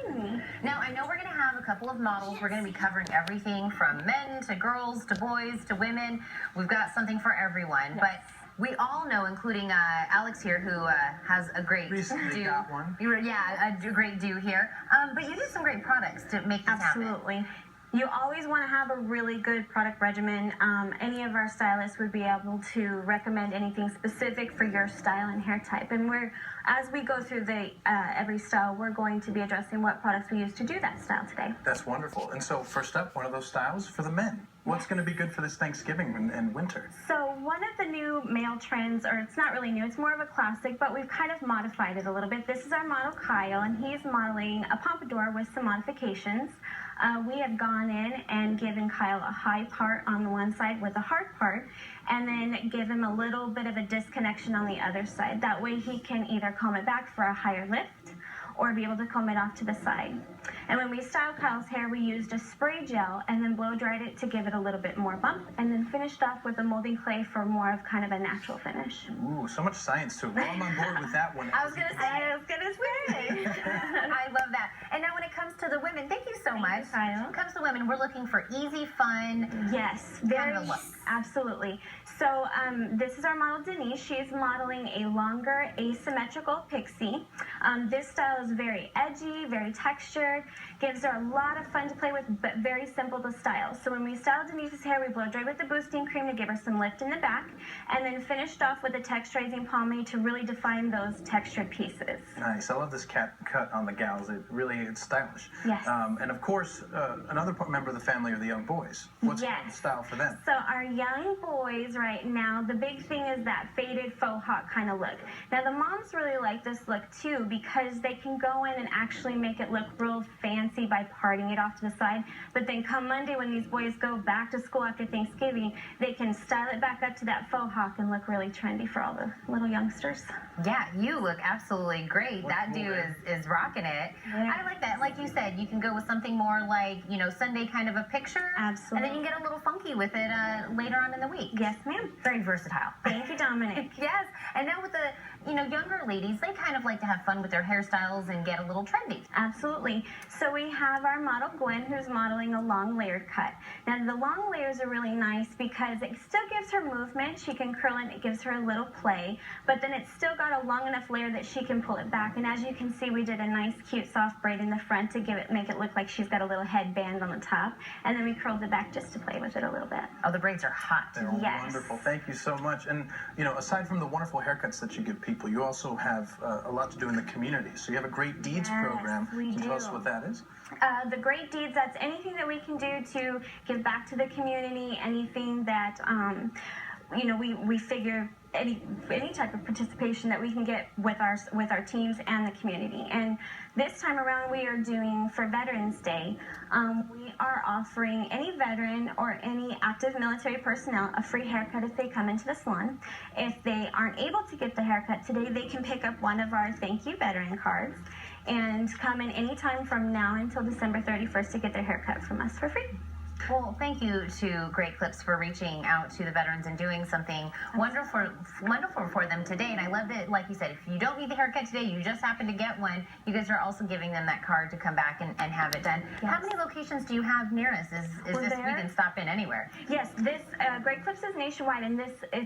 having me. Now, I know we're going to have a couple of models. We're going to be covering everything from men to girls to boys to women. We've got something for everyone. But we all know, including Alex here, who has a great recently got one. Yeah, a great do here. But you do some great products to make this happen. Absolutely. You always want to have a really good product regimen. Any of our stylists would be able to recommend anything specific for your style and hair type. And as we go through every style, we're going to be addressing what products we use to do that style today. That's wonderful. And so first up, one of those styles for the men. What's going to be good for this Thanksgiving and winter? So one of the new male trends, or it's not really new, it's more of a classic, but we've kind of modified it a little bit. This is our model Kyle, and he's modeling a pompadour with some modifications. We have gone in and given Kyle a high part on the one side with a hard part, and then give him a little bit of a disconnection on the other side. That way he can either comb it back for a higher lift or be able to comb it off to the side. And when we styled Kyle's hair, we used a spray gel and then blow dried it to give it a little bit more bump, and then finished off with a molding clay for more of kind of a natural finish. Ooh, so much science to it. Well, I'm on board with that one. I was going to say. I love that. And now when it comes to the women, thank you so much. Kyle. When it comes to women, we're looking for easy, fun, yes, kind of a look. Absolutely. So this is our model Denise. She's modeling a longer asymmetrical pixie. This style is very edgy, very textured, gives her a lot of fun to play with, but very simple to style. So when we style Denise's hair, we blow dry with the boosting cream to give her some lift in the back, and then finished off with a texturizing pomade to really define those textured pieces. Nice. I love this cut on the gals. It's stylish. Yes. And of course, another member of the family are the young boys. What's the style for them? So our young boys right now, the big thing is that faded faux hawk kind of look. Now the moms really like this look too, because they can go in and actually make it look real fancy by parting it off to the side. But then come Monday, when these boys go back to school after Thanksgiving, they can style it back up to that faux hawk and look really trendy for all the little youngsters. Yeah, you look absolutely great. That dude is rocking it. Yeah. I like that. Like you said, you can go with something more like, Sunday kind of a picture. Absolutely. And then you can get a little funky with it later on in the week. Yes, ma'am. Very versatile. Thank you, Dominic. Yes. And now with the, younger ladies, they kind of like to have fun with their hairstyles and get a little trendy. Absolutely. So we have our model Gwen, who's modeling a long layered cut. Now the long layers are really nice because it still gives her movement. She can curl it, it gives her a little play, but then it's still got a long enough layer that she can pull it back. And as you can see, we did a nice cute soft braid in the front to make it look like she's got a little headband on the top, and then we curled it back just to play with it a little bit. Oh, the braids are hot. They're wonderful. Thank you so much. And aside from the wonderful haircuts that you give people, you also have a lot to do in the community. So you have a Great Deeds program. We Can you do. tell us what that is? The Great Deeds, that's anything that we can do to give back to the community, anything that, we figure any type of participation that we can get with our teams and the community. And this time around, we are doing, for Veterans Day, we are offering any veteran or any active military personnel a free haircut if they come into the salon. If they aren't able to get the haircut today, they can pick up one of our Thank You Veteran cards and come in anytime from now until December 31st to get their haircut from us for free. Well, thank you to Great Clips for reaching out to the veterans and doing something wonderful for them today. And I love that, like you said, if you don't need the haircut today, you just happen to get one, you guys are also giving them that card to come back and have it done. Yes. How many locations do you have near us? We can stop in anywhere? Yes, this Great Clips is nationwide, and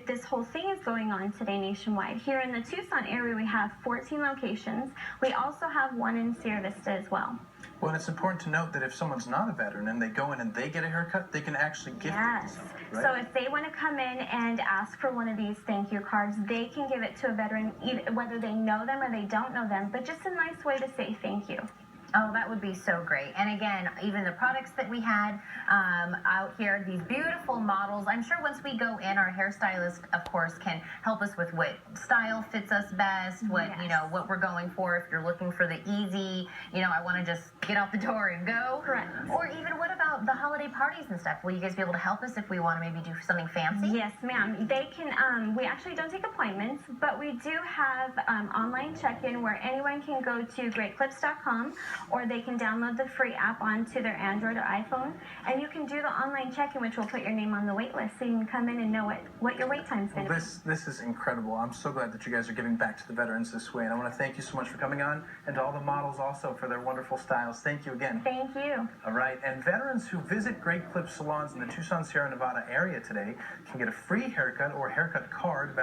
this whole thing is going on today nationwide. Here in the Tucson area, we have 14 locations. We also have one in Sierra Vista as well. Well, it's important to note that if someone's not a veteran and they go in and they get a haircut, they can actually gift it to someone, right? So if they want to come in and ask for one of these thank you cards, they can give it to a veteran, whether they know them or they don't know them, but just a nice way to say thank you. Oh, that would be so great. And again, even the products that we had out here, these beautiful models, I'm sure once we go in, our hairstylist, of course, can help us with what style fits us best, what, what we're going for. If you're looking for the easy, I want to just get out the door and go? Correct. Or even what about the holiday parties and stuff? Will you guys be able to help us if we want to maybe do something fancy? Yes, ma'am. They can. We actually don't take appointments, but we do have online check-in where anyone can go to greatclips.com, or they can download the free app onto their Android or iPhone, and you can do the online check-in, which will put your name on the wait list, so you can come in and know what your wait time's going to be. This is incredible. I'm so glad that you guys are giving back to the veterans this way, and I want to thank you so much for coming on, and to all the models also for their wonderful styles. Thank you again. Thank you. All right, and veterans who visit Great Clips salons in the Tucson, Sierra Nevada area today can get a free haircut or haircut card